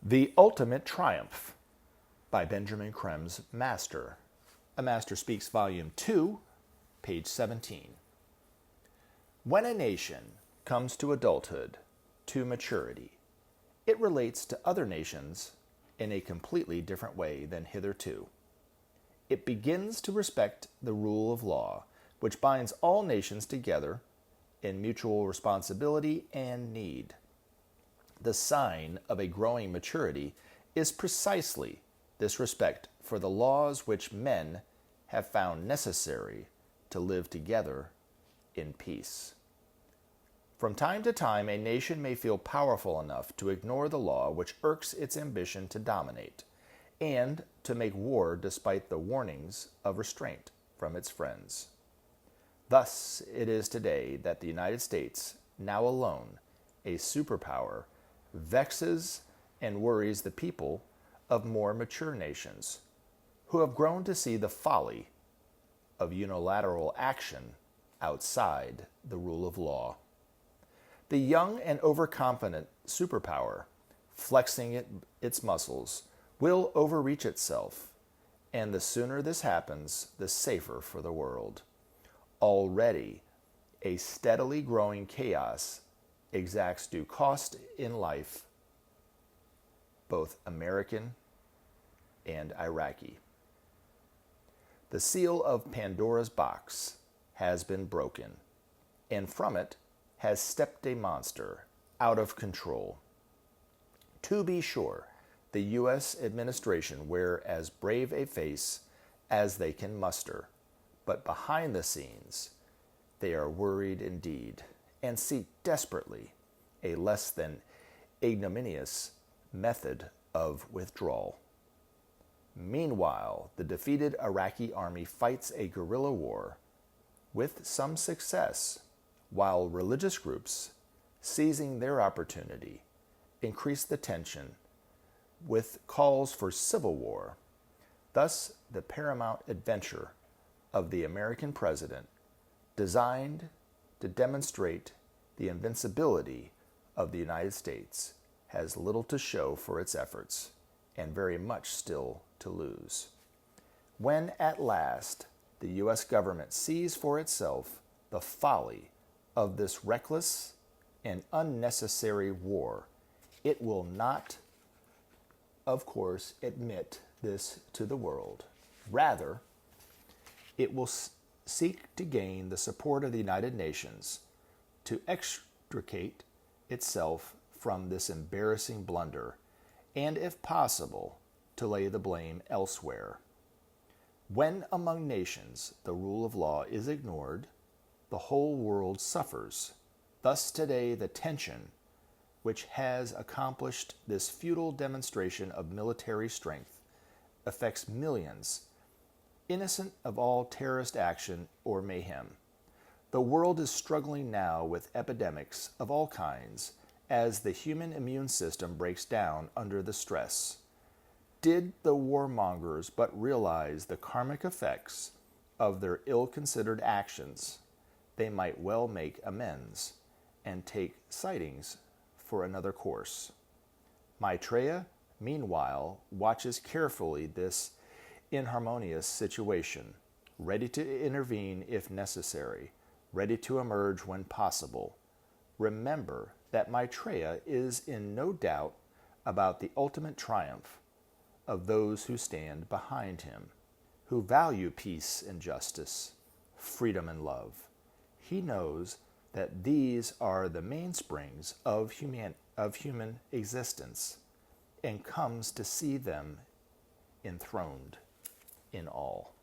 The Ultimate Triumph by Benjamin Krem's Master. A Master Speaks, Volume 2, page 17. When a nation comes to adulthood, to maturity, it relates to other nations in a completely different way than hitherto. It begins to respect the rule of law, which binds all nations together in mutual responsibility and need. The sign of a growing maturity is precisely this respect for the laws which men have found necessary to live together in peace. From time to time, a nation may feel powerful enough to ignore the law which irks its ambition to dominate, and to make war despite the warnings of restraint from its friends. Thus it is today that the United States, now alone a superpower, vexes and worries the people of more mature nations, who have grown to see the folly of unilateral action outside the rule of law. The young and overconfident superpower, flexing its muscles, will overreach itself, and the sooner this happens, the safer for the world. Already, a steadily growing chaos exacts due cost in life, both American and Iraqi. The seal of Pandora's box has been broken, and from it has stepped a monster out of control. To be sure, the U.S. administration wear as brave a face as they can muster, but behind the scenes, they are worried indeed, and seek desperately a less than ignominious method of withdrawal. Meanwhile, the defeated Iraqi army fights a guerrilla war with some success, while religious groups, seizing their opportunity, increase the tension with calls for civil war. Thus, the paramount adventure of the American president, designed to demonstrate the invincibility of the United States, has little to show for its efforts and very much still to lose. When at last the U.S. government sees for itself the folly of this reckless and unnecessary war, it will not, of course, admit this to the world. Rather, it will seek to gain the support of the United Nations to extricate itself from this embarrassing blunder, and if possible, to lay the blame elsewhere. When among nations the rule of law is ignored, the whole world suffers. Thus today the tension which has accomplished this futile demonstration of military strength affects millions, innocent of all terrorist action or mayhem. The world is struggling now with epidemics of all kinds as the human immune system breaks down under the stress. Did the warmongers but realize the karmic effects of their ill-considered actions, they might well make amends and take sightings for another course. Maitreya, meanwhile, watches carefully this inharmonious situation, ready to intervene if necessary, ready to emerge when possible. Remember that Maitreya is in no doubt about the ultimate triumph of those who stand behind him, who value peace and justice, freedom and love. He knows that these are the mainsprings of human existence, and comes to see them enthroned in all.